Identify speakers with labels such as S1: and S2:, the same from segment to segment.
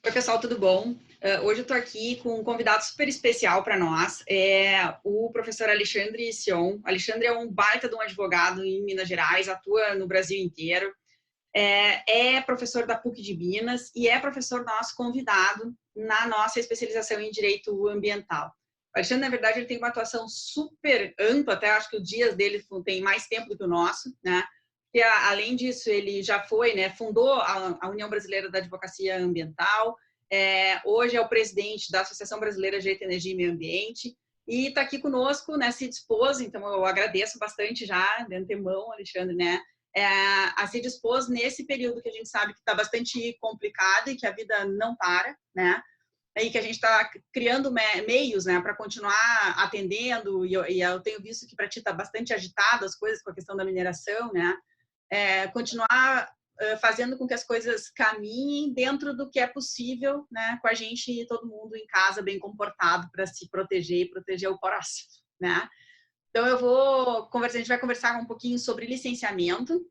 S1: Oi, pessoal, tudo bom? Hoje eu estou aqui com um convidado super especial para nós, o professor Alexandre Sion. Alexandre é um baita de um advogado em Minas Gerais, atua no Brasil inteiro, é professor da PUC de Minas e é professor nosso convidado na nossa especialização em Direito Ambiental. O Alexandre, na verdade, ele tem uma atuação super ampla, até acho que os dias dele tem mais tempo do que o nosso, né? E, além disso, ele já foi, né, fundou a União Brasileira da Advocacia Ambiental, hoje é o presidente da Associação Brasileira de Direito, Energia e Meio Ambiente, e está aqui conosco, né, se dispôs, então eu agradeço bastante já, de antemão, Alexandre, né, a se dispôs nesse período que a gente sabe que está bastante complicado e que a vida não para, né, e que a gente está criando meios, né, para continuar atendendo, e eu tenho visto que para ti está bastante agitado as coisas com a questão da mineração, né, continuar fazendo com que as coisas caminhem dentro do que é possível, né, com a gente e todo mundo em casa bem comportado para se proteger e proteger o próximo, né? Então a gente vai conversar um pouquinho sobre licenciamento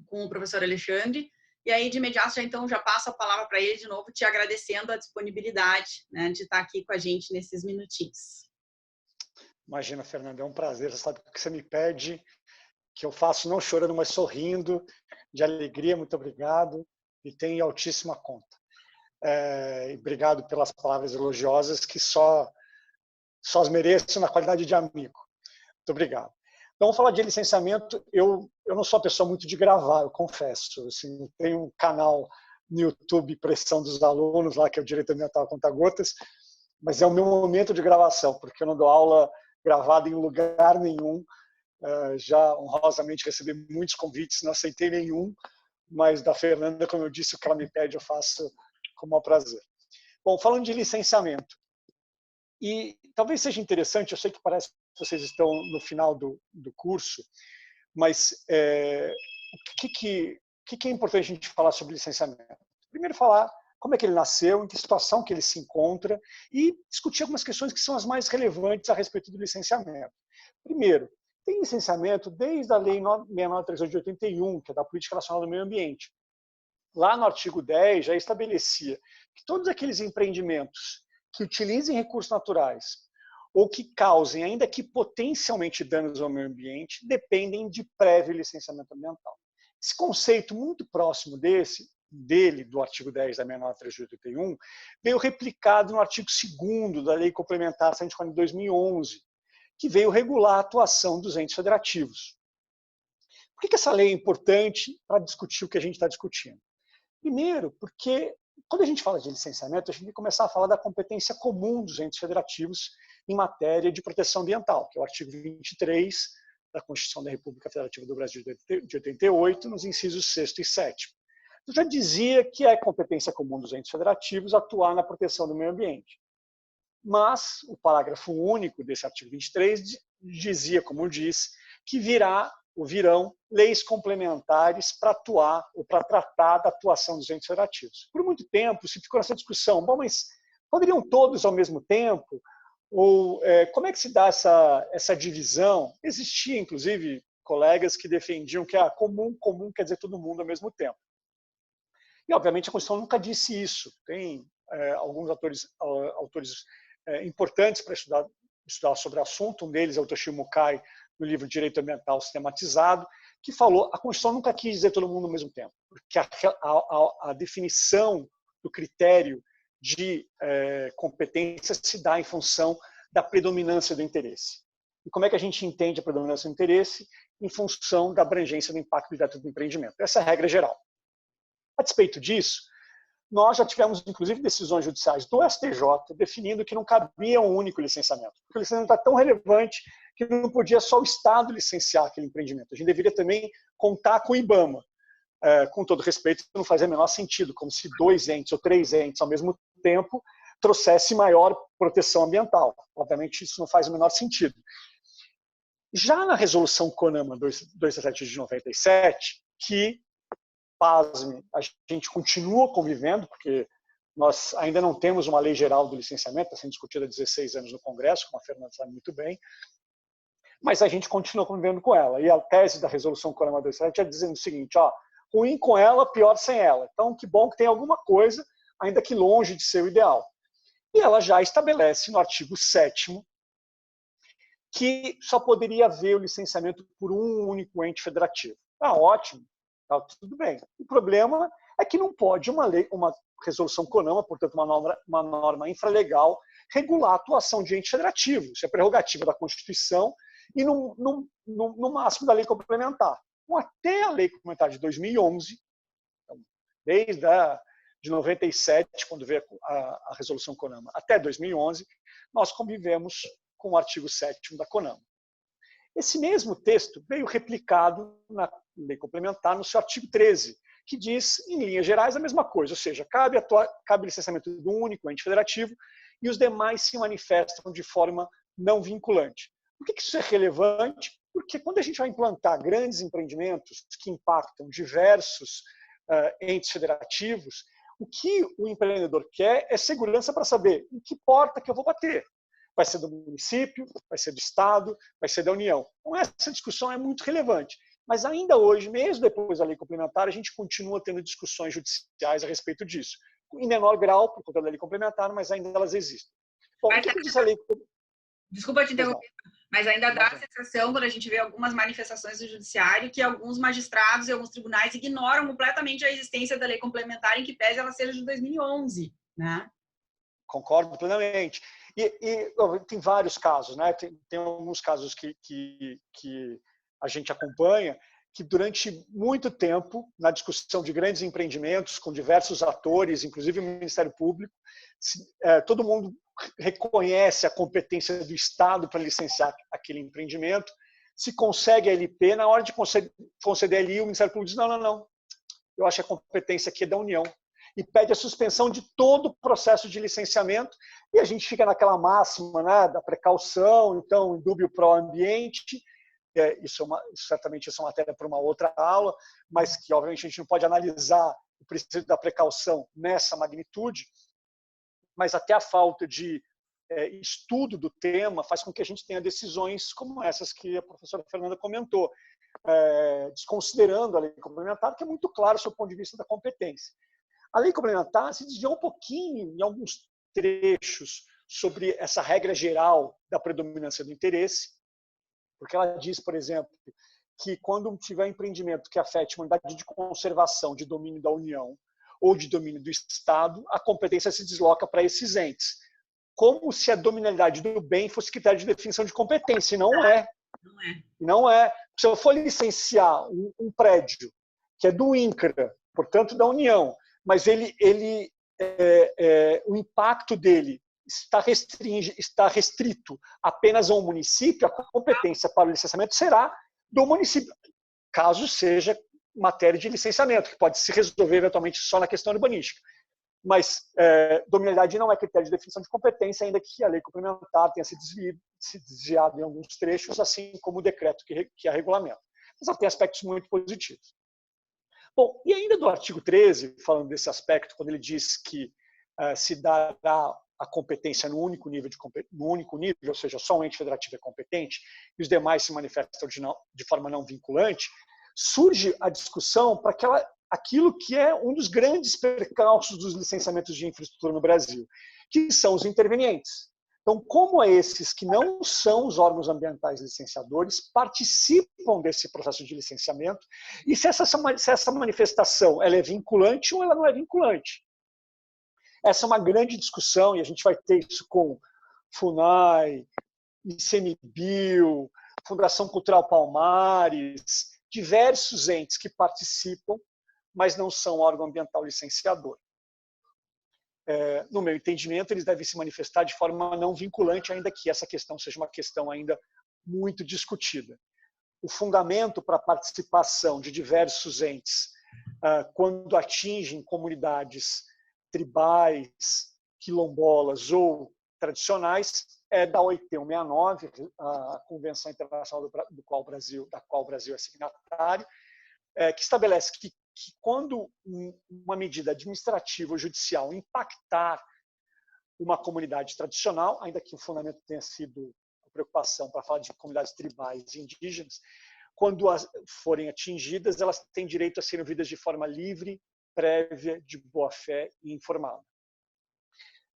S1: com o professor Alexandre, e aí de imediato já passo a palavra para ele de novo, te agradecendo a disponibilidade, né, de estar aqui com a gente nesses minutinhos.
S2: Imagina, Fernanda, é um prazer. Você sabe que você me pede, que eu faço não chorando, mas sorrindo, de alegria. Muito obrigado e tem altíssima conta. Obrigado pelas palavras elogiosas, que só as mereço na qualidade de amigo. Muito obrigado. Então, vamos falar de licenciamento. Eu não sou uma pessoa muito de gravar, eu confesso. Assim, tenho um canal no YouTube, Pressão dos Alunos, lá que é o Direito Ambiental a Conta-Gotas, mas é o meu momento de gravação, porque eu não dou aula gravada em lugar nenhum. Já honrosamente recebi muitos convites, não aceitei nenhum, mas da Fernanda, como eu disse, o que ela me pede eu faço com o maior prazer. Bom, falando de licenciamento, e talvez seja interessante, eu sei que parece que vocês estão no final do curso, mas o que é importante a gente falar sobre licenciamento? Primeiro, falar como é que ele nasceu, em que situação que ele se encontra e discutir algumas questões que são as mais relevantes a respeito do licenciamento. Primeiro, tem licenciamento desde a Lei 6938 de 81, que é da Política Nacional do Meio Ambiente. Lá no artigo 10 já estabelecia que todos aqueles empreendimentos que utilizem recursos naturais ou que causem, ainda que potencialmente, danos ao meio ambiente, dependem de prévio licenciamento ambiental. Esse conceito muito próximo do artigo 10 da 6938 veio replicado no artigo 2º da Lei Complementar 140 de 2011, que veio regular a atuação dos entes federativos. Por que essa lei é importante para discutir o que a gente está discutindo? Primeiro, porque quando a gente fala de licenciamento, a gente tem que começar a falar da competência comum dos entes federativos em matéria de proteção ambiental, que é o artigo 23 da Constituição da República Federativa do Brasil de 88, nos incisos 6º e 7º. Eu já dizia que é competência comum dos entes federativos atuar na proteção do meio ambiente. Mas o único desse artigo 23 dizia, como diz, que virão leis complementares para atuar ou para tratar da atuação dos entes federativos. Por muito tempo se ficou nessa discussão, bom, mas poderiam todos ao mesmo tempo? Ou como é que se dá essa divisão? Existia, inclusive, colegas que defendiam que comum quer dizer todo mundo ao mesmo tempo. E, obviamente, a Constituição nunca disse isso. Tem alguns autores importantes para estudar sobre o assunto. Um deles é o Toshio Mukai, no livro Direito Ambiental Sistematizado, que falou a Constituição nunca quis dizer todo mundo ao mesmo tempo, porque a definição do critério de competência se dá em função da predominância do interesse. E como é que a gente entende a predominância do interesse? Em função da abrangência do impacto direto do empreendimento. Essa é a regra geral. A despeito disso, nós já tivemos, inclusive, decisões judiciais do STJ definindo que não cabia um único licenciamento. Porque o licenciamento está tão relevante que não podia só o Estado licenciar aquele empreendimento. A gente deveria também contar com o IBAMA. Com todo respeito, não fazia o menor sentido, como se 2 entes ou 3 entes ao mesmo tempo trouxesse maior proteção ambiental. Obviamente, isso não faz o menor sentido. Já na resolução CONAMA 267 de 97, que, pasme, a gente continua convivendo, porque nós ainda não temos uma lei geral do licenciamento, está sendo discutida há 16 anos no Congresso, como a Fernanda sabe muito bem, mas a gente continua convivendo com ela. E a tese da resolução CONAMA 267 é dizendo o seguinte, ruim com ela, pior sem ela. Então, que bom que tem alguma coisa, ainda que longe de ser o ideal. E ela já estabelece no artigo 7º que só poderia haver o licenciamento por um único ente federativo. Ah, ótimo, tá, tudo bem. O problema é que não pode uma resolução CONAMA, portanto uma norma infralegal, regular a atuação de ente federativo. Isso é prerrogativa da Constituição e no máximo da lei complementar. Então, até a lei complementar de 2011, então, desde de 97, quando veio a resolução CONAMA, até 2011, nós convivemos com o artigo 7º da CONAMA. Esse mesmo texto veio replicado na lei complementar no seu artigo 13, que diz, em linhas gerais, a mesma coisa, ou seja, cabe licenciamento de um único ente federativo e os demais se manifestam de forma não vinculante. Por que isso é relevante? Porque quando a gente vai implantar grandes empreendimentos que impactam diversos entes federativos, o que o empreendedor quer é segurança para saber em que porta que eu vou bater. Vai ser do município, vai ser do Estado, vai ser da União. Então, essa discussão é muito relevante. Mas ainda hoje, mesmo depois da lei complementar, a gente continua tendo discussões judiciais a respeito disso. Em menor grau, por conta da lei complementar, mas ainda elas existem. Bom, o que diz a lei?
S1: Desculpa te interromper, mas ainda dá a sensação, quando a gente vê algumas manifestações do judiciário, que alguns magistrados e alguns tribunais ignoram completamente a existência da lei complementar, em que pese ela seja de 2011, né?
S2: Concordo plenamente. E tem vários casos, né? Tem alguns casos que a gente acompanha, que durante muito tempo, na discussão de grandes empreendimentos, com diversos atores, inclusive o Ministério Público, todo mundo reconhece a competência do Estado para licenciar aquele empreendimento. Se consegue a LP, na hora de conceder a LI, o Ministério Público diz, não, eu acho que a competência aqui é da União. E pede a suspensão de todo o processo de licenciamento, e a gente fica naquela máxima, né, da precaução, então, indúbio pro ambiente. Certamente isso é matéria para uma outra aula, mas que, obviamente, a gente não pode analisar o princípio da precaução nessa magnitude, mas até a falta de estudo do tema faz com que a gente tenha decisões como essas que a professora Fernanda comentou, desconsiderando a lei complementar, que é muito claro do ponto de vista da competência. A lei complementar se desvia um pouquinho, em alguns trechos, sobre essa regra geral da predominância do interesse, porque ela diz, por exemplo, que quando tiver um empreendimento que afete uma unidade de conservação de domínio da União ou de domínio do Estado, a competência se desloca para esses entes. Como se a dominalidade do bem fosse critério de definição de competência, e não é. Não é. Se eu for licenciar um prédio que é do INCRA, portanto da União, mas o impacto dele está restrito apenas a um município, a competência para o licenciamento será do município, caso seja matéria de licenciamento, que pode se resolver eventualmente só na questão urbanística. Mas dominalidade não é critério de definição de competência, ainda que a lei complementar tenha se desviado em alguns trechos, assim como o decreto que a regulamenta. Mas ela tem aspectos muito positivos. Bom, e ainda do artigo 13, falando desse aspecto, quando ele diz que se dará a competência no único nível, ou seja, só um ente federativo é competente, e os demais se manifestam de forma não vinculante, surge a discussão para aquilo que é um dos grandes percalços dos licenciamentos de infraestrutura no Brasil, que são os intervenientes. Então, como esses que não são os órgãos ambientais licenciadores participam desse processo de licenciamento e se essa manifestação ela é vinculante ou ela não é vinculante. Essa é uma grande discussão e a gente vai ter isso com FUNAI, ICMBio, Fundação Cultural Palmares, diversos entes que participam, mas não são órgão ambiental licenciador. No meu entendimento, eles devem se manifestar de forma não vinculante, ainda que essa questão seja uma questão ainda muito discutida. O fundamento para a participação de diversos entes, quando atingem comunidades tribais, quilombolas ou tradicionais, é da OIT 169, a Convenção Internacional da qual o Brasil é signatário, que estabelece que quando uma medida administrativa ou judicial impactar uma comunidade tradicional, ainda que o fundamento tenha sido a preocupação para falar de comunidades tribais e indígenas, quando forem atingidas, elas têm direito a serem ouvidas de forma livre, prévia, de boa-fé e informada.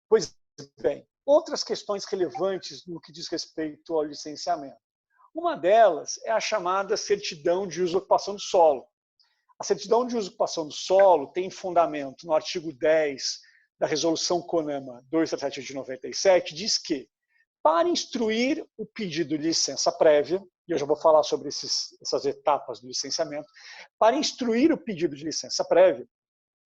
S2: Pois bem, outras questões relevantes no que diz respeito ao licenciamento. Uma delas é a chamada certidão de uso e ocupação do solo. A certidão de uso e ocupação do solo tem fundamento no artigo 10 da Resolução CONAMA 237 de 97, diz que, para instruir o pedido de licença prévia, e eu já vou falar sobre essas etapas do licenciamento, para instruir o pedido de licença prévia,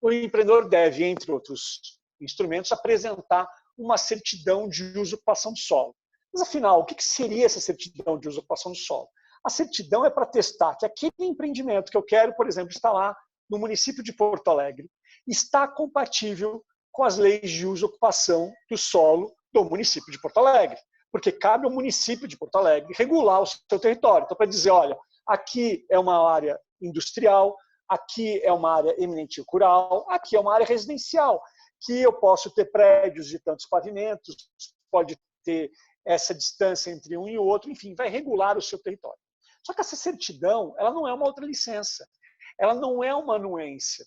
S2: o empreendedor deve, entre outros instrumentos, apresentar uma certidão de uso e ocupação do solo. Mas, afinal, o que seria essa certidão de uso e ocupação do solo? A certidão é para testar que aquele empreendimento que eu quero, por exemplo, instalar no município de Porto Alegre, está compatível com as leis de uso e ocupação do solo do município de Porto Alegre. Porque cabe ao município de Porto Alegre regular o seu território. Então, para dizer, olha, aqui é uma área industrial, aqui é uma área eminentemente rural, aqui é uma área residencial, que eu posso ter prédios de tantos pavimentos, pode ter essa distância entre um e o outro, enfim, vai regular o seu território. Só que essa certidão, ela não é uma outra licença, ela não é uma anuência.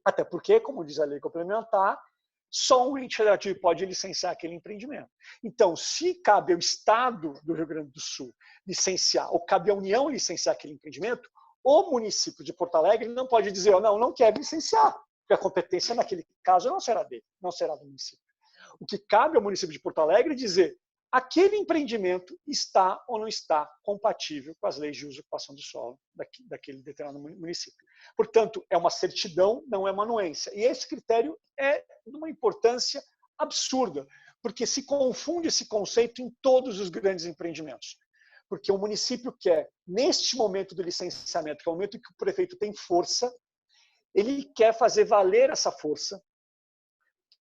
S2: Até porque, como diz a lei complementar, só um ente federativo pode licenciar aquele empreendimento. Então, se cabe ao Estado do Rio Grande do Sul licenciar, ou cabe à União licenciar aquele empreendimento, o município de Porto Alegre não pode dizer, não quer licenciar, porque a competência naquele caso não será dele, não será do município. O que cabe ao município de Porto Alegre é dizer, aquele empreendimento está ou não está compatível com as leis de uso e ocupação do solo daquele determinado município. Portanto, é uma certidão, não é uma anuência. E esse critério é de uma importância absurda, porque se confunde esse conceito em todos os grandes empreendimentos. Porque o município quer, neste momento do licenciamento, que é o momento em que o prefeito tem força, ele quer fazer valer essa força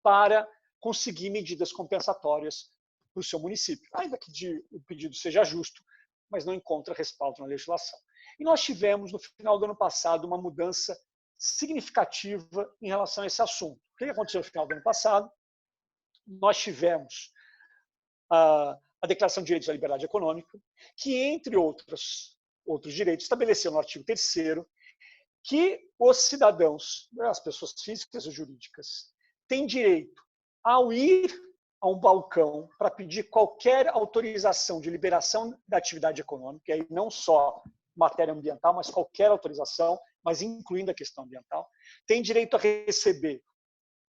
S2: para conseguir medidas compensatórias para o seu município, ainda que o pedido seja justo, mas não encontra respaldo na legislação. E nós tivemos, no final do ano passado, uma mudança significativa em relação a esse assunto. O que aconteceu no final do ano passado? Nós tivemos a Declaração de Direitos da Liberdade Econômica, que, entre outros direitos, estabeleceu no artigo 3º que os cidadãos, as pessoas físicas e jurídicas, têm direito, ao ir a um balcão para pedir qualquer autorização de liberação da atividade econômica, e aí não só matéria ambiental, mas qualquer autorização, mas incluindo a questão ambiental, tem direito a receber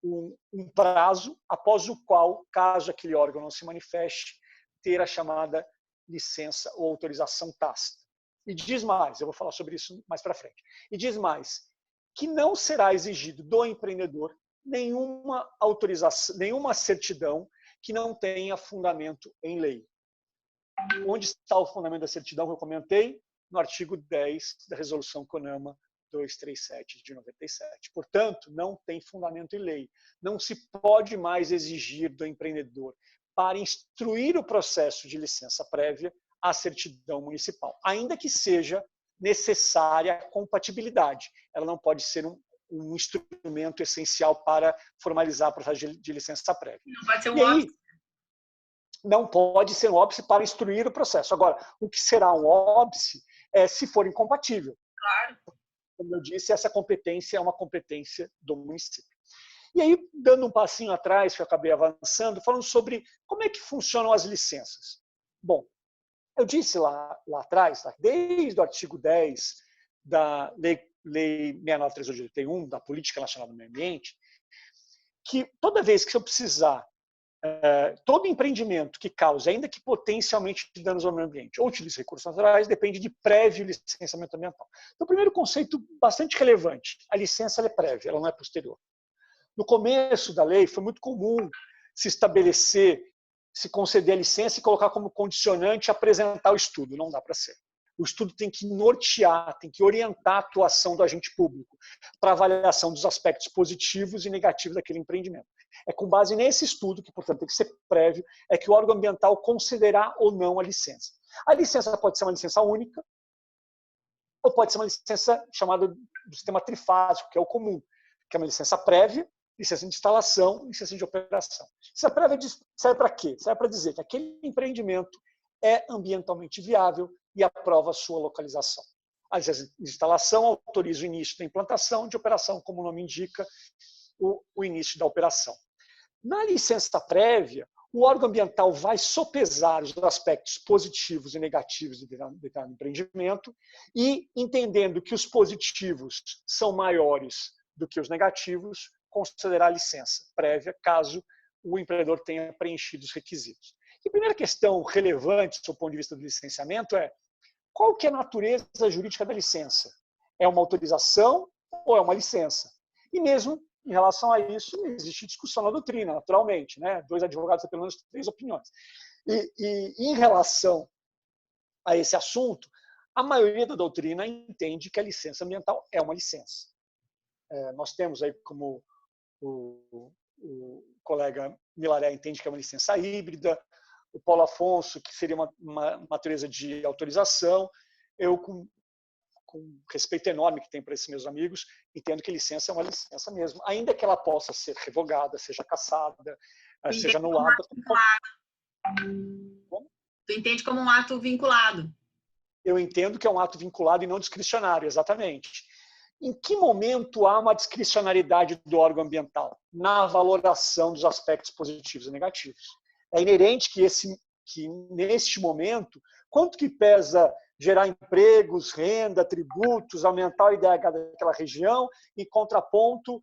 S2: um prazo após o qual, caso aquele órgão não se manifeste, ter a chamada licença ou autorização tácita. E diz mais, eu vou falar sobre isso mais para frente, e diz mais, que não será exigido do empreendedor nenhuma autorização, nenhuma certidão que não tenha fundamento em lei. Onde está o fundamento da certidão que eu comentei? No artigo 10 da Resolução CONAMA 237 de 97. Portanto, não tem fundamento em lei. Não se pode mais exigir do empreendedor, para instruir o processo de licença prévia, a certidão municipal, ainda que seja necessária a compatibilidade. Ela não pode ser um instrumento essencial para formalizar o processo de licença prévia.
S1: Não pode ser um óbice.
S2: Não pode ser um óbice para instruir o processo. Agora, o que será um óbice é se for incompatível.
S1: Claro.
S2: Como eu disse, essa competência é uma competência do município. E aí, dando um passinho atrás, que eu acabei avançando, falando sobre como é que funcionam as licenças. Bom, eu disse lá atrás, desde o artigo 10 da Lei 69/381, da Política Nacional do Meio Ambiente, que toda vez que eu precisar, todo empreendimento que cause, ainda que potencialmente danos ao meio ambiente, ou utilize recursos naturais, depende de prévio licenciamento ambiental. Então, o primeiro conceito bastante relevante, a licença é prévia, ela não é posterior. No começo da lei, foi muito comum se estabelecer, se conceder a licença e colocar como condicionante apresentar o estudo. Não dá para ser. O estudo tem que nortear, tem que orientar a atuação do agente público para avaliação dos aspectos positivos e negativos daquele empreendimento. É com base nesse estudo, que, portanto, tem que ser prévio, é que o órgão ambiental considerar ou não a licença. A licença pode ser uma licença única, ou pode ser uma licença chamada do sistema trifásico, que é o comum, que é uma licença prévia, licença de instalação e licença de operação. Licença prévia serve para quê? Serve para dizer que aquele empreendimento é ambientalmente viável e aprova a sua localização. A licença de instalação autoriza o início da implantação, de operação, como o nome indica, o início da operação. Na licença prévia, o órgão ambiental vai sopesar os aspectos positivos e negativos de determinado empreendimento e, entendendo que os positivos são maiores do que os negativos, considerar a licença prévia, caso o empreendedor tenha preenchido os requisitos. E a primeira questão relevante, do ponto de vista do licenciamento, é qual que é a natureza jurídica da licença? É uma autorização ou é uma licença? E mesmo em relação a isso, existe discussão na doutrina, naturalmente, né? 2 advogados têm pelo menos 3 opiniões. E em relação a esse assunto, a maioria da doutrina entende que a licença ambiental é uma licença. Nós temos aí, como o colega Milaré entende que é uma licença híbrida, o Paulo Afonso, que seria uma natureza de autorização, eu, com respeito enorme que tem para esses meus amigos, entendo que licença é uma licença mesmo, ainda que ela possa ser revogada, seja cassada, seja anulada.
S1: Tu entende como um ato vinculado?
S2: Eu entendo que é um ato vinculado e não discricionário, exatamente. Em que momento há uma discricionariedade do órgão ambiental? Na valoração dos aspectos positivos e negativos. É inerente que neste momento, quanto que pesa gerar empregos, renda, tributos, aumentar o IDH daquela região, em contraponto,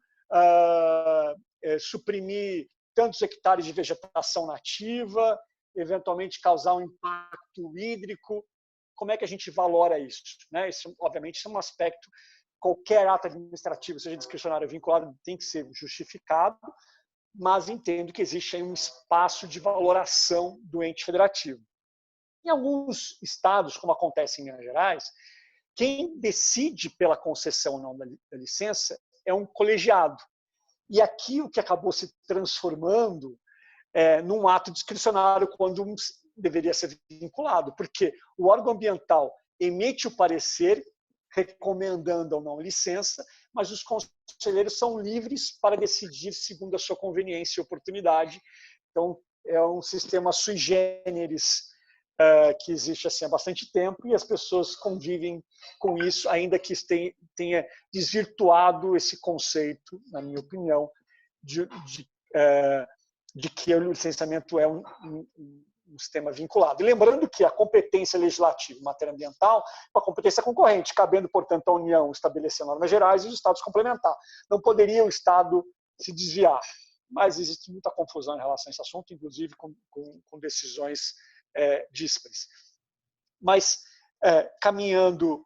S2: suprimir tantos hectares de vegetação nativa, eventualmente causar um impacto hídrico. Como é que a gente valora isso? Isso, obviamente, é um aspecto. Qualquer ato administrativo, seja discricionário ou vinculado, tem que ser justificado, mas entendo que existe aí um espaço de valoração do ente federativo. Em alguns estados, como acontece em Minas Gerais, quem decide pela concessão ou não da licença é um colegiado. E aqui o que acabou se transformando num ato discricionário quando deveria ser vinculado, porque o órgão ambiental emite o parecer recomendando ou não licença, mas os conselheiros são livres para decidir segundo a sua conveniência e oportunidade. Então, é um sistema sui generis que existe assim há bastante tempo e as pessoas convivem com isso, ainda que tenha desvirtuado esse conceito, na minha opinião, de que o licenciamento é um sistema vinculado. E lembrando que a competência legislativa em matéria ambiental é uma competência concorrente, cabendo, portanto, à União estabelecer normas gerais e os Estados complementar. Não poderia o Estado se desviar, mas existe muita confusão em relação a esse assunto, inclusive com decisões díspares. Mas, caminhando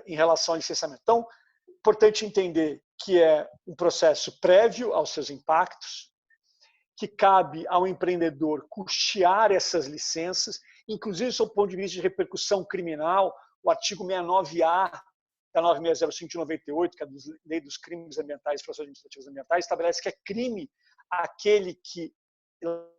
S2: em relação ao licenciamento. Então, importante entender que é um processo prévio aos seus impactos, que cabe ao empreendedor custear essas licenças, inclusive do ponto de vista de repercussão criminal, o artigo 69A da 9605 de 98, que é a Lei dos Crimes Ambientais e Infrações Administrativas Ambientais, estabelece que é crime aquele que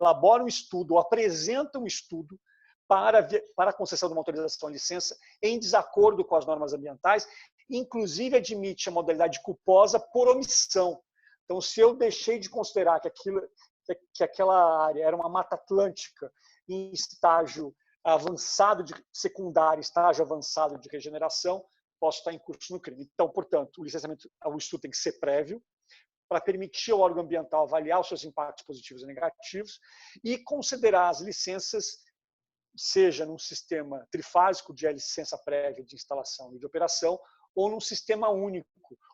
S2: elabora um estudo ou apresenta um estudo para a concessão de uma autorização ou licença em desacordo com as normas ambientais, inclusive admite a modalidade culposa por omissão. Então, se eu deixei de considerar que aquela área era uma mata atlântica em estágio avançado de secundário, estágio avançado de regeneração, posso estar em curso no crime. Então, portanto, o estudo tem que ser prévio para permitir ao órgão ambiental avaliar os seus impactos positivos e negativos e considerar as licenças, seja num sistema trifásico de licença prévia de instalação e de operação, ou num sistema único,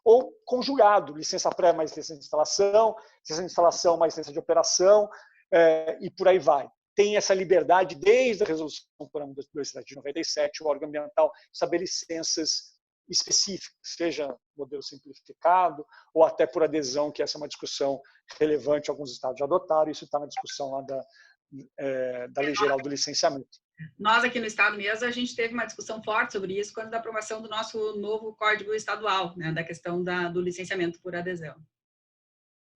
S2: ou conjugado, licença prévia mais licença de instalação mais licença de operação, e por aí vai. Tem essa liberdade desde a resolução por 237 de 97, o órgão ambiental saber licenças específicas, seja modelo simplificado ou até por adesão, que essa é uma discussão relevante, alguns estados já adotaram, isso está na discussão lá da Lei Geral do Licenciamento.
S1: Nós aqui no estado mesmo, a gente teve uma discussão forte sobre isso quando da aprovação do nosso novo Código Estadual, né, da questão do licenciamento por adesão.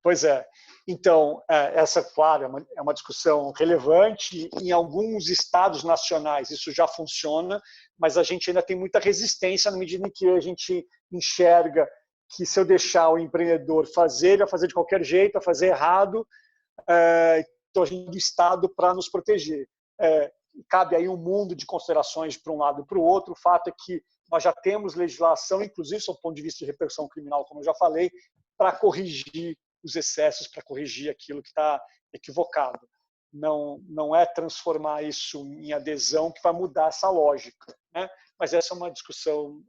S2: Pois é. Então, essa, claro, é uma discussão relevante. Em alguns estados nacionais isso já funciona, mas a gente ainda tem muita resistência na medida em que a gente enxerga que se eu deixar o empreendedor fazer, ele vai fazer de qualquer jeito, vai fazer errado, então a gente do Estado para nos proteger. Cabe aí um mundo de considerações para um lado e para o outro. O fato é que nós já temos legislação, inclusive do ponto de vista de repercussão criminal, como eu já falei, para corrigir os excessos, para corrigir aquilo que está equivocado. Não é transformar isso em adesão que vai mudar essa lógica, né? Mas essa é uma discussão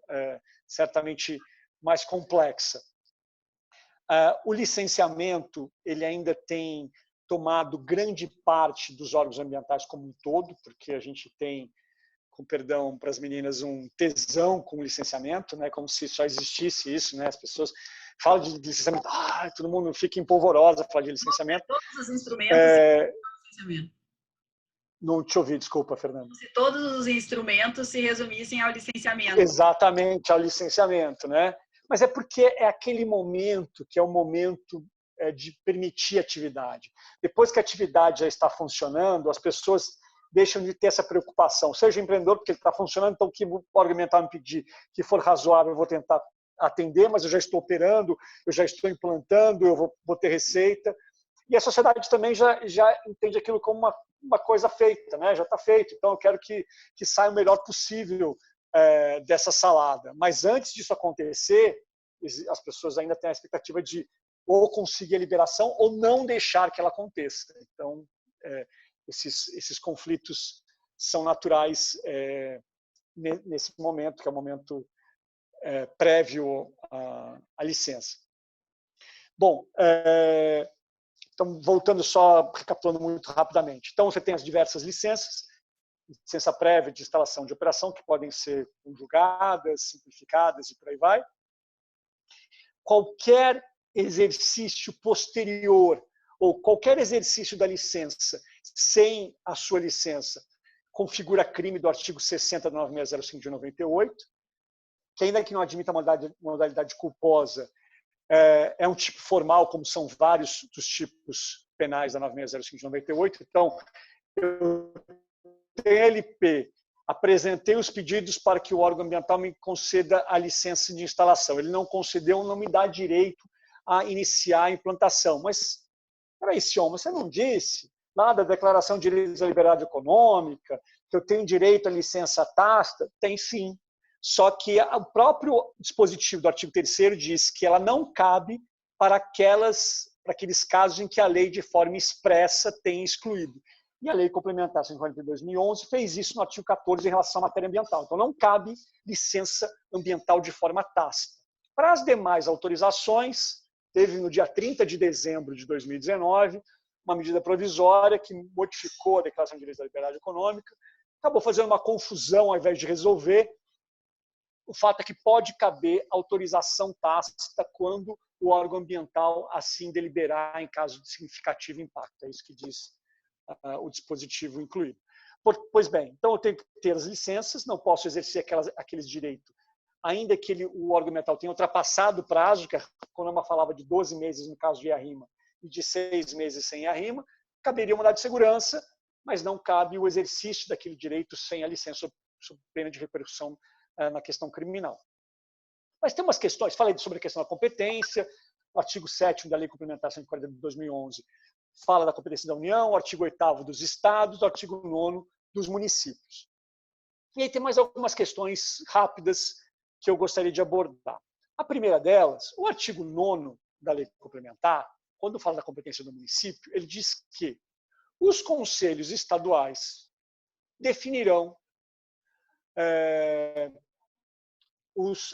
S2: certamente mais complexa. O licenciamento ele ainda tem tomado grande parte dos órgãos ambientais como um todo, porque a gente tem, com perdão para as meninas, um tesão com o licenciamento, né? Como se só existisse isso, né? As pessoas falam de licenciamento, todo mundo fica empolvorosa falar de licenciamento.
S1: Todos os instrumentos licenciamento.
S2: Não te ouvi, desculpa, Fernando.
S1: Se todos os instrumentos se resumissem ao licenciamento.
S2: Exatamente, ao licenciamento, né? Mas é porque é aquele momento que é o momento de permitir atividade. Depois que a atividade já está funcionando, as pessoas deixam de ter essa preocupação. Seja empreendedor, porque ele está funcionando, então o que o órgão ambiental me pedir que for razoável, eu vou tentar atender, mas eu já estou operando, eu já estou implantando, eu vou ter receita. E a sociedade também já entende aquilo como uma coisa feita, né? Já está feito. Então, eu quero que saia o melhor possível dessa salada. Mas antes disso acontecer, as pessoas ainda têm a expectativa de ou conseguir a liberação ou não deixar que ela aconteça. Então, esses conflitos são naturais nesse momento, que é o momento prévio à licença. Bom, então, voltando só, recapitulando muito rapidamente. Então, você tem as diversas licenças, licença prévia de instalação de operação, que podem ser conjugadas, simplificadas e por aí vai. Qualquer exercício posterior ou qualquer exercício da licença sem a sua licença configura crime do artigo 60 da 9605 de 98, que ainda que não admita modalidade culposa, é um tipo formal, como são vários dos tipos penais da 9605 de 98. Então, eu tenho LP, apresentei os pedidos para que o órgão ambiental me conceda a licença de instalação. Ele não concedeu, não me dá direito a iniciar a implantação. Mas, peraí, Sion, você não disse lá da Declaração de Direitos da Liberdade Econômica que eu tenho direito à licença tácita? Tem sim. Só que o próprio dispositivo do artigo 3º diz que ela não cabe para aqueles casos em que a lei, de forma expressa, tem excluído. E a Lei Complementar 140 de 2011 fez isso no artigo 14 em relação à matéria ambiental. Então, não cabe licença ambiental de forma tácita. Para as demais autorizações, teve no dia 30 de dezembro de 2019 uma medida provisória que modificou a Declaração de Direitos da Liberdade Econômica, acabou fazendo uma confusão ao invés de resolver. O fato é que pode caber autorização tácita quando o órgão ambiental assim deliberar em caso de significativo impacto. É isso que diz o dispositivo incluído. Pois bem, então eu tenho que ter as licenças, não posso exercer aqueles direitos, ainda que o órgão ambiental tenha ultrapassado o prazo, que a CONAMA falava de 12 meses no caso de IARIMA e de 6 meses sem IARIMA, caberia uma mandado de segurança, mas não cabe o exercício daquele direito sem a licença, sob pena de repercussão na questão criminal. Mas tem umas questões, falei sobre a questão da competência, o artigo 7º da Lei Complementar 140 de 2011 fala da competência da União, o artigo 8º dos estados, o artigo 9º dos municípios. E aí tem mais algumas questões rápidas que eu gostaria de abordar. A primeira delas, o artigo 9º da Lei Complementar, quando fala da competência do município, ele diz que os conselhos estaduais definirão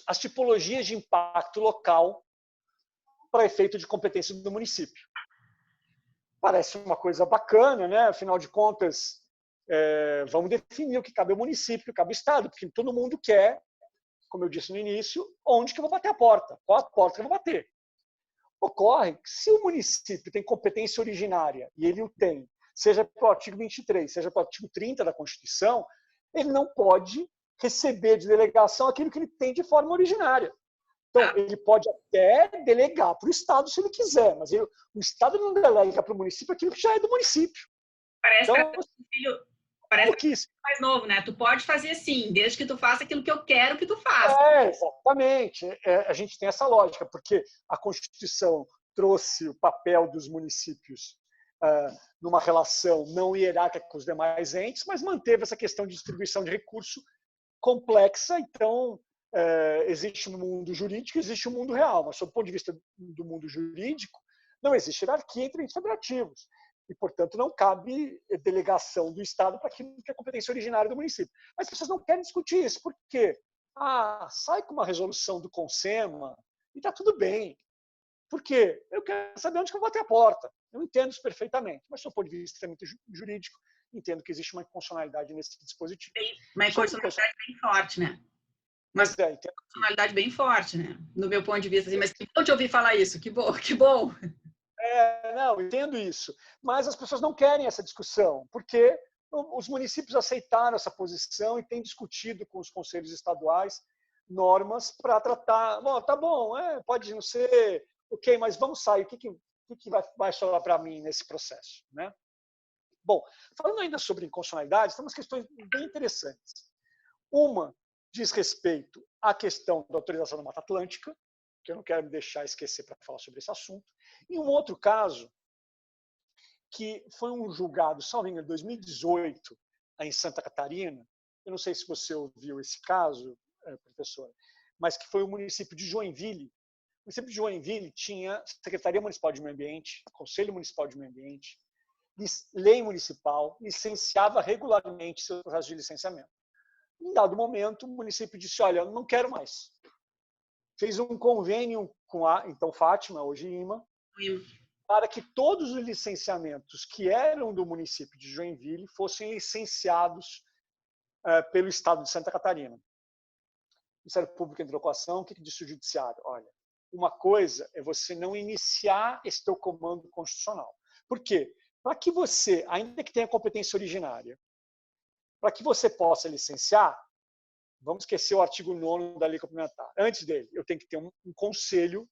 S2: as tipologias de impacto local para efeito de competência do município. Parece uma coisa bacana, né? Afinal de contas, vamos definir o que cabe ao município, o que cabe ao estado, porque todo mundo quer, como eu disse no início, onde que eu vou bater a porta, qual a porta que eu vou bater. Ocorre que se o município tem competência originária, e ele o tem, seja pelo artigo 23, seja pelo artigo 30 da Constituição, ele não pode receber de delegação aquilo que ele tem de forma originária. Então, ele pode até delegar para o Estado se ele quiser, mas o Estado não delega para o município aquilo que já é do município.
S1: Parece mais novo, né? Tu pode fazer sim, desde que tu faça aquilo que eu quero que tu faça.
S2: Exatamente. A gente tem essa lógica, porque a Constituição trouxe o papel dos municípios numa relação não hierárquica com os demais entes, mas manteve essa questão de distribuição de recurso complexa. Então, existe um mundo jurídico, existe um mundo real, mas, sob o ponto de vista do mundo jurídico, não existe hierarquia entre entes federativos. e, portanto, não cabe delegação do Estado para aquilo que é competência originária do município. Mas as pessoas não querem discutir isso. Por quê? Sai com uma resolução do CONSEMA e está tudo bem. Por quê? Eu quero saber onde que eu vou bater a porta. Eu entendo isso perfeitamente, mas, do ponto de vista muito jurídico, entendo que existe uma inconstitucionalidade nesse dispositivo.
S1: Uma inconstitucionalidade bem forte, né? Uma inconstitucionalidade bem forte, né? No meu ponto de vista. Assim, mas que bom te ouvir falar isso. Que bom, que bom.
S2: Não, entendo isso. Mas as pessoas não querem essa discussão, porque os municípios aceitaram essa posição e têm discutido com os conselhos estaduais normas para tratar. Bom, tá bom, pode não ser, ok, mas vamos sair. O que vai sobrar para mim nesse processo, né? Bom, falando ainda sobre inconstitucionalidades, tem umas questões bem interessantes. Uma diz respeito à questão da autorização da Mata Atlântica, que eu não quero me deixar esquecer para falar sobre esse assunto. E um outro caso, que foi um julgado, salvo engano, em 2018, em Santa Catarina. Eu não sei se você ouviu esse caso, professora, mas que foi o município de Joinville. O município de Joinville tinha Secretaria Municipal de Meio Ambiente, Conselho Municipal de Meio Ambiente, lei municipal, licenciava regularmente seus processos de licenciamento. Em dado momento, o município disse, olha, eu não quero mais. Fez um convênio com a, então, Fátima, hoje IMA, para que todos os licenciamentos que eram do município de Joinville fossem licenciados pelo Estado de Santa Catarina. O Ministério Público entrou com a ação, o que disse o Judiciário? Olha, uma coisa é você não iniciar esse teu comando constitucional. Por quê? Para que você, ainda que tenha competência originária, para que você possa licenciar, vamos esquecer o artigo 9º da Lei Complementar. Antes dele, eu tenho que ter um conselho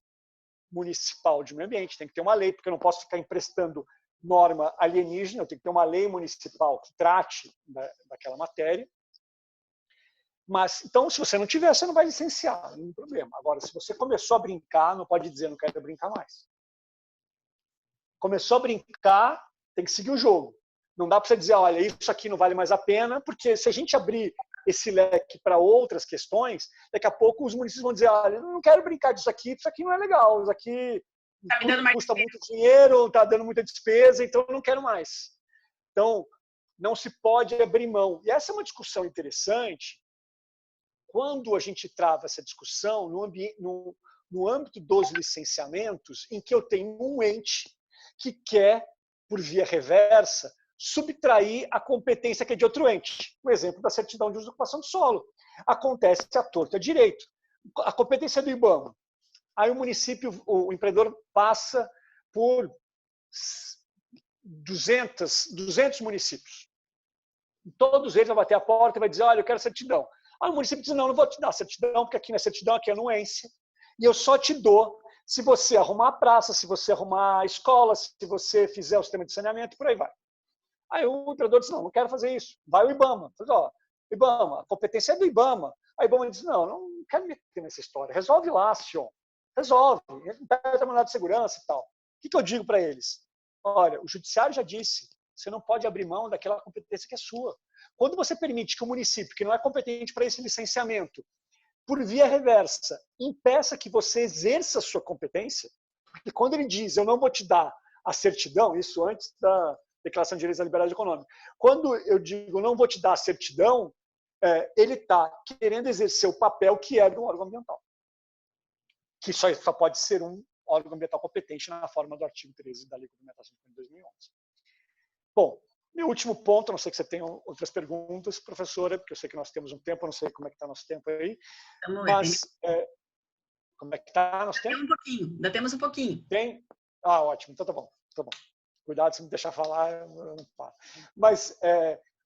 S2: municipal de meio ambiente, tem que ter uma lei, porque eu não posso ficar emprestando norma alienígena, eu tenho que ter uma lei municipal que trate daquela matéria. Mas, então, se você não tiver, você não vai licenciar, nenhum problema. Agora, se você começou a brincar, não pode dizer, não quero brincar mais. Começou a brincar, tem que seguir o jogo. Não dá para você dizer, olha, isso aqui não vale mais a pena, porque se a gente abrir esse leque para outras questões, daqui a pouco os municípios vão dizer, olha, eu não quero brincar disso aqui não é legal, isso aqui custa muito dinheiro, está dando muita despesa, então eu não quero mais. Então, não se pode abrir mão. E essa é uma discussão interessante, quando a gente trava essa discussão no âmbito dos licenciamentos, em que eu tenho um ente que quer, por via reversa, subtrair a competência que é de outro ente. O exemplo da certidão de uso e ocupação do solo. Acontece à torta direito. A competência é do IBAMA. Aí o município, o empreendedor passa por 200 municípios. Todos eles vão bater a porta e vai dizer, olha, eu quero certidão. Aí o município diz, não vou te dar certidão, porque aqui não é certidão, aqui é anuência. E eu só te dou se você arrumar a praça, se você arrumar a escola, se você fizer o sistema de saneamento, por aí vai. Aí o empreendedor diz, não quero fazer isso. Vai o IBAMA. Diz, IBAMA, a competência é do IBAMA. Aí o IBAMA diz, não quero me meter nessa história. Resolve lá, senhor. Resolve. Pede a mandado de segurança e tal. O que eu digo para eles? Olha, o judiciário já disse, você não pode abrir mão daquela competência que é sua. Quando você permite que o município, que não é competente para esse licenciamento, por via reversa, impeça que você exerça a sua competência, porque quando ele diz, eu não vou te dar a certidão, isso antes da Declaração de Direitos da Liberdade Econômica, quando eu digo, não vou te dar a certidão, ele está querendo exercer o papel que é do órgão ambiental, que só pode ser um órgão ambiental competente na forma do artigo 13 da Lei Complementar 5.000 de 2011. Bom, meu último ponto, a não sei que você tenha outras perguntas, professora, porque eu sei que nós temos um tempo, eu não sei como é que está nosso tempo aí, mas como é que está nosso tempo?
S1: Ainda temos um pouquinho.
S2: Tem? Ótimo, então tá bom. Cuidado se me deixar falar, eu não paro. Mas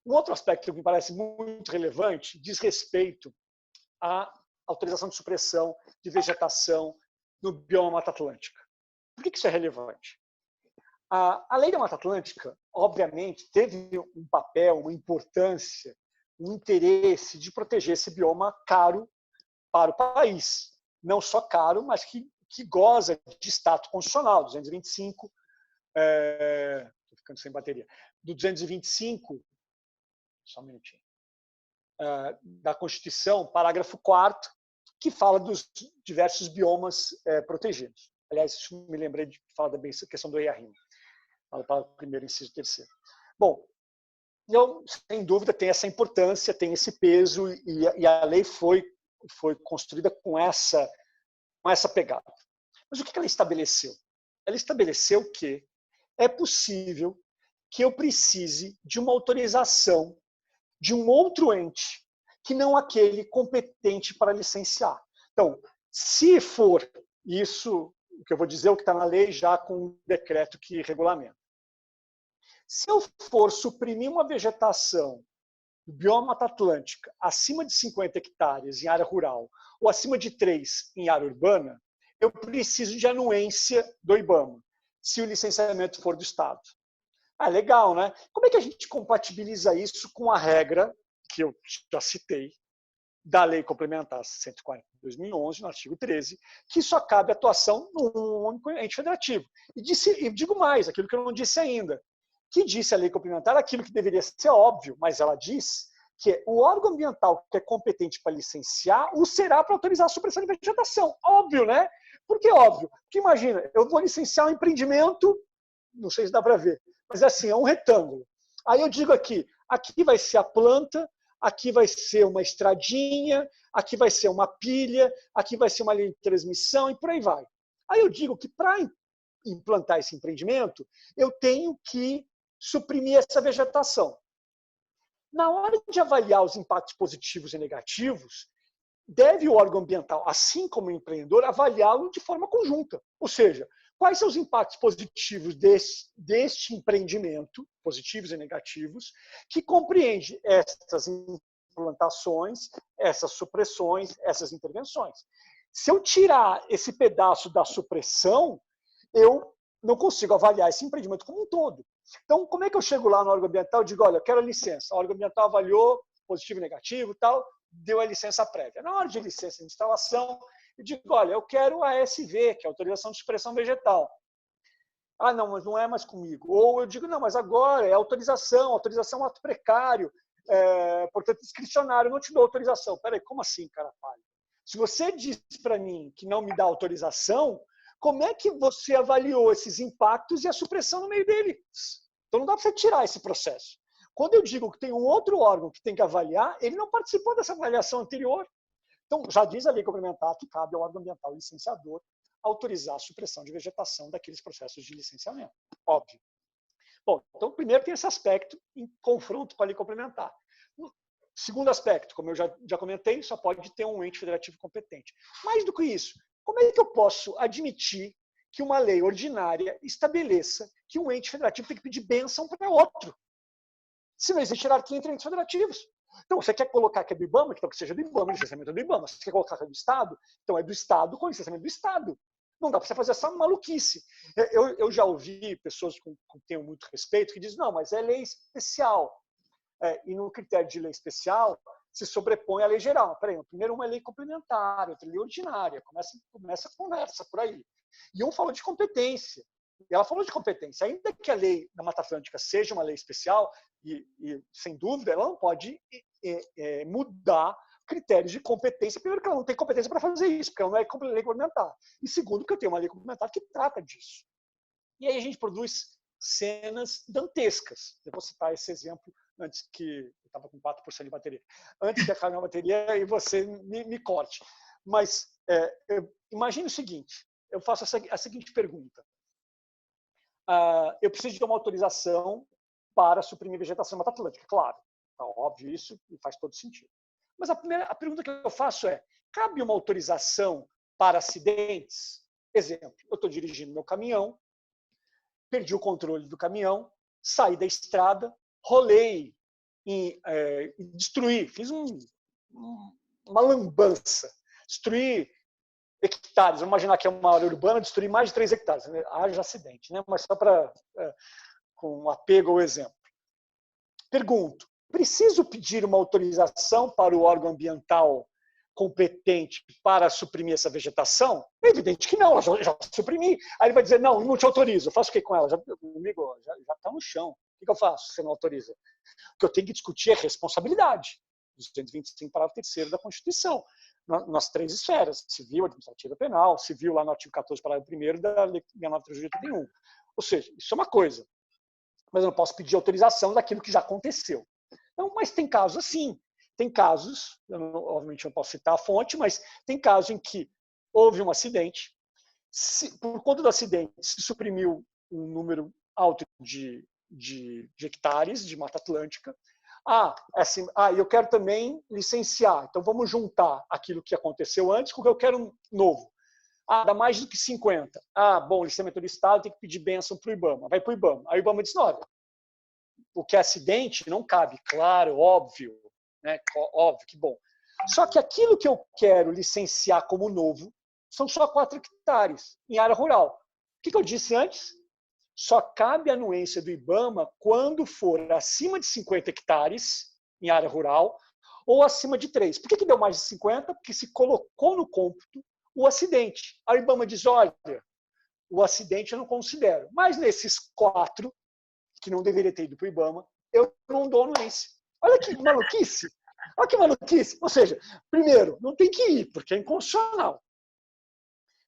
S2: um outro aspecto que me parece muito relevante diz respeito à autorização de supressão de vegetação no bioma Mata Atlântica. Por que isso é relevante? A Lei da Mata Atlântica, obviamente, teve um papel, uma importância, um interesse de proteger esse bioma caro para o país. Não só caro, mas que goza de status constitucional, 225, estou ficando sem bateria, do 225, só um minutinho, da Constituição, parágrafo 4º, que fala dos diversos biomas protegidos. Aliás, isso me lembrei de falar da questão do EIA-RIMA. Parágrafo 1º, inciso 3º. Bom, então, sem dúvida, tem essa importância, tem esse peso, e a lei foi construída com essa pegada. Mas o que ela estabeleceu? Ela estabeleceu que é possível que eu precise de uma autorização de um outro ente que não aquele competente para licenciar. Então, se for isso, o que eu vou dizer, o que está na lei já com o decreto que regulamenta. Se eu for suprimir uma vegetação do bioma Mata Atlântica acima de 50 hectares em área rural ou acima de 3 em área urbana, eu preciso de anuência do IBAMA, se o licenciamento for do Estado. Ah, legal, né? Como é que a gente compatibiliza isso com a regra que eu já citei, da Lei Complementar 140 de 2011, no artigo 13, que só cabe atuação num único ente federativo. E digo mais, aquilo que eu não disse ainda, que disse a Lei Complementar aquilo que deveria ser óbvio, mas ela diz que o órgão ambiental que é competente para licenciar o será para autorizar a supressão de vegetação. Óbvio, né? Por que óbvio? Porque imagina, eu vou licenciar um empreendimento, não sei se dá para ver, mas assim, é um retângulo. Aí eu digo aqui vai ser a planta, aqui vai ser uma estradinha, aqui vai ser uma pilha, aqui vai ser uma linha de transmissão e por aí vai. Aí eu digo que para implantar esse empreendimento, eu tenho que suprimir essa vegetação. Na hora de avaliar os impactos positivos e negativos, deve o órgão ambiental, assim como o empreendedor, avaliá-lo de forma conjunta. Ou seja, quais são os impactos positivos deste empreendimento, positivos e negativos, que compreende essas implantações, essas supressões, essas intervenções. Se eu tirar esse pedaço da supressão, eu não consigo avaliar esse empreendimento como um todo. Então, como é que eu chego lá no órgão ambiental e digo, olha, eu quero a licença. O órgão ambiental avaliou positivo e negativo, tal, deu a licença prévia. Na hora de licença de instalação, eu digo, olha, eu quero a ASV, que é a autorização de supressão vegetal. Ah, não, mas não é mais comigo. Ou eu digo, não, mas agora é autorização é um ato precário, portanto, discricionário, não te dou autorização. Peraí, como assim, cara palha? Se você diz para mim que não me dá autorização, como é que você avaliou esses impactos e a supressão no meio deles? Então não dá para você tirar esse processo. Quando eu digo que tem um outro órgão que tem que avaliar, ele não participou dessa avaliação anterior. Então, já diz a lei complementar que cabe ao órgão ambiental licenciador autorizar a supressão de vegetação daqueles processos de licenciamento. Óbvio. Bom, então, primeiro tem esse aspecto em confronto com a lei complementar. Segundo aspecto, como eu já comentei, só pode ter um ente federativo competente. Mais do que isso, como é que eu posso admitir que uma lei ordinária estabeleça que um ente federativo tem que pedir bênção para outro? Se não existe hierarquia entre entes federativos. Então, você quer colocar que é do IBAMA, então que seja do IBAMA, licenciamento é do IBAMA. Se você quer colocar que é do Estado, então é do Estado com licenciamento do Estado. Não dá para você fazer essa maluquice. Eu já ouvi pessoas com quem tenho muito respeito que dizem, não, mas é lei especial. E no critério de lei especial se sobrepõe à lei geral. Peraí, primeiro uma é lei complementar, outra é lei ordinária. Começa a conversa por aí. E um falou de competência. E ela falou de competência. Ainda que a lei da Mata Atlântica seja uma lei especial, e sem dúvida, ela não pode mudar critérios de competência. Primeiro, que ela não tem competência para fazer isso, porque ela não é lei complementar. E segundo, que eu tenho uma lei complementar que trata disso. E aí a gente produz cenas dantescas. Eu vou citar esse exemplo antes que eu estava com 4% de bateria. Antes que acabe a bateria e você me corte. Mas imagine o seguinte, eu faço a seguinte pergunta. Eu preciso de uma autorização para suprimir vegetação na Mata Atlântica, claro. Tá óbvio isso e faz todo sentido. Mas a pergunta que eu faço é, cabe uma autorização para acidentes? Exemplo, eu estou dirigindo meu caminhão, perdi o controle do caminhão, saí da estrada, rolei e destruí, fiz uma lambança, destruí hectares. Vamos imaginar que é uma área urbana, destruí mais de 3 hectares. Haja acidente, né? Mas só para com um apego ao exemplo. Pergunto, preciso pedir uma autorização para o órgão ambiental competente para suprimir essa vegetação? É evidente que não, eu já suprimi. Aí ele vai dizer, não te autorizo. Eu faço o que com ela? Já está no chão. O que eu faço se você não autoriza? O que eu tenho que discutir é responsabilidade. 225, parágrafo 3º da Constituição. Nas 3 esferas, civil, administrativa e penal, civil lá no artigo 14, parágrafo 1º da Lei 69/1981. Ou seja, isso é uma coisa. mas eu não posso pedir autorização daquilo que já aconteceu. Então, mas tem casos assim. Tem casos, obviamente eu não posso citar a fonte, mas tem casos em que houve um acidente, por conta do acidente se suprimiu um número alto de hectares de Mata Atlântica. Eu quero também licenciar, então vamos juntar aquilo que aconteceu antes com o que eu quero novo. Dá mais do que 50. Bom, licenciamento do Estado tem que pedir bênção para o IBAMA. Vai para o IBAMA. Aí o IBAMA diz, olha, o que é acidente não cabe, claro, óbvio, né? Óbvio, que bom. Só que aquilo que eu quero licenciar como novo são só 4 hectares em área rural. O que eu disse antes? Só cabe a anuência do IBAMA quando for acima de 50 hectares em área rural ou acima de 3. Por que deu mais de 50? Porque se colocou no cômputo o acidente. A IBAMA diz, olha, o acidente eu não considero. Mas nesses 4, que não deveria ter ido para o IBAMA, eu não dou anuência. Olha que maluquice. Olha que maluquice. Ou seja, primeiro, não tem que ir, porque é inconstitucional.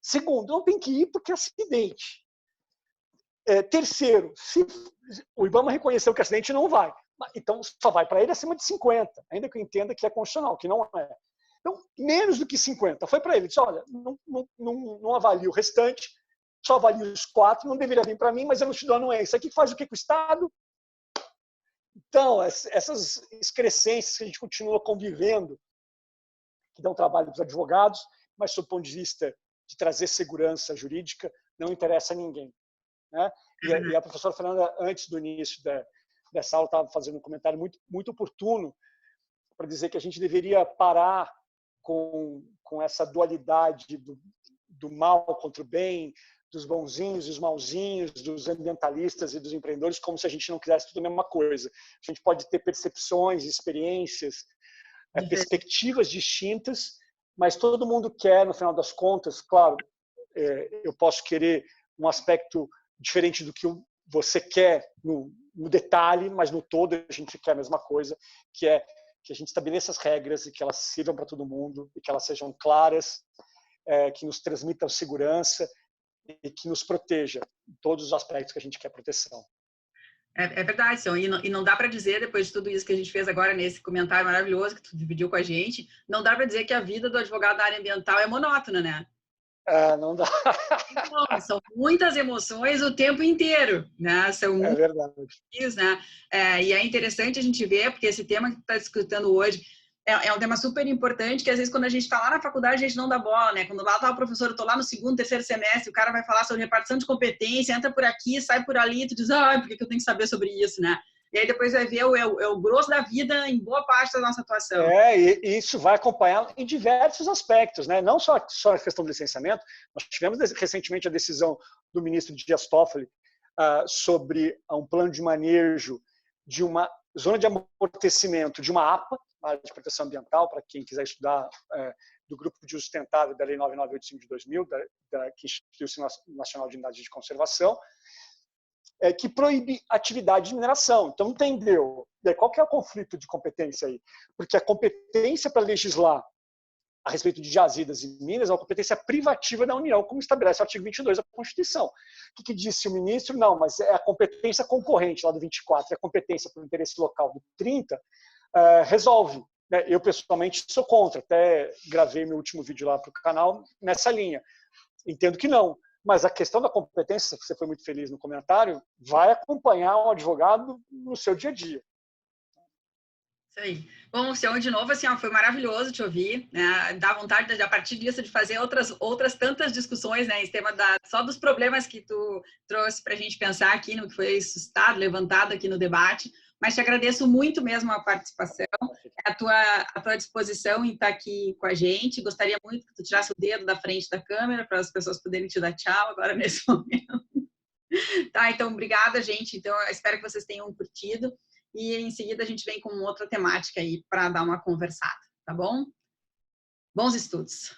S2: Segundo, não tem que ir porque é acidente. Terceiro, se o IBAMA reconheceu que é acidente, não vai. Então, só vai para ele acima de 50, ainda que eu entenda que é constitucional, que não é. Então, menos do que 50. Foi para ele, disse, olha, não avalio o restante, só avalio os 4, não deveria vir para mim, mas eu não te dou anuência. Aqui faz o que com o Estado? Então, essas excrescências que a gente continua convivendo, que dão trabalho para os advogados, mas, sob o ponto de vista de trazer segurança jurídica, não interessa a ninguém. Né? E a professora Fernanda, antes do início dessa aula, estava fazendo um comentário muito oportuno para dizer que a gente deveria parar com essa dualidade do mal contra o bem, dos bonzinhos e os malzinhos, dos ambientalistas e dos empreendedores, como se a gente não quisesse tudo a mesma coisa. A gente pode ter percepções, experiências, perspectivas distintas, mas todo mundo quer, no final das contas, claro, eu posso querer um aspecto diferente do que você quer no detalhe, mas no todo a gente quer a mesma coisa, que é que a gente estabeleça as regras e que elas sirvam para todo mundo, e que elas sejam claras, que nos transmitam segurança e que nos proteja em todos os aspectos que a gente quer proteção.
S1: É verdade, São. E não dá para dizer, depois de tudo isso que a gente fez agora nesse comentário maravilhoso que tu dividiu com a gente, não dá para dizer que a vida do advogado da área ambiental é monótona, né?
S2: Não dá.
S1: Não, são muitas emoções o tempo inteiro, né? São
S2: É verdade.
S1: Né? E é interessante a gente ver, porque esse tema que tu está discutindo hoje é um tema super importante, que às vezes quando a gente está lá na faculdade a gente não dá bola, né? Quando lá está o professor, eu estou lá no 2º, 3º semestre, o cara vai falar sobre repartição de competência, entra por aqui, sai por ali, tu diz, por que eu tenho que saber sobre isso, né? E aí depois vai ver o grosso da vida em boa parte da nossa atuação.
S2: E isso vai acompanhar em diversos aspectos, né? Não só a questão do licenciamento. Nós tivemos recentemente a decisão do ministro Dias Toffoli sobre um plano de manejo de uma zona de amortecimento de uma APA, área de proteção ambiental, para quem quiser estudar, do Grupo de Uso Sustentável da Lei 9985 de 2000, que instituiu o Sistema Nacional de Unidades de Conservação, que proíbe atividade de mineração. Então, entendeu? Qual que é o conflito de competência aí? Porque a competência para legislar a respeito de jazidas e minas é uma competência privativa da União, como estabelece o artigo 22 da Constituição. O que disse o ministro? Não, mas é a competência concorrente lá do 24, é a competência por interesse local do 30, resolve. Eu, pessoalmente, sou contra. Até gravei meu último vídeo lá para o canal nessa linha. Entendo que não. Mas a questão da competência, você foi muito feliz no comentário, vai acompanhar um advogado no seu dia a dia.
S1: Isso aí. Bom, Sião, de novo, assim, foi maravilhoso te ouvir, né? Dá vontade, a partir disso, de fazer outras tantas discussões, né? Esse tema só dos problemas que tu trouxe para a gente pensar aqui, no que foi suscitado, levantado aqui no debate. Mas te agradeço muito mesmo a participação, a tua disposição em estar aqui com a gente. Gostaria muito que tu tirasse o dedo da frente da câmera para as pessoas poderem te dar tchau agora nesse momento. Tá, então, obrigada, gente. Então, eu espero que vocês tenham curtido. E em seguida a gente vem com outra temática aí para dar uma conversada, tá bom? Bons estudos!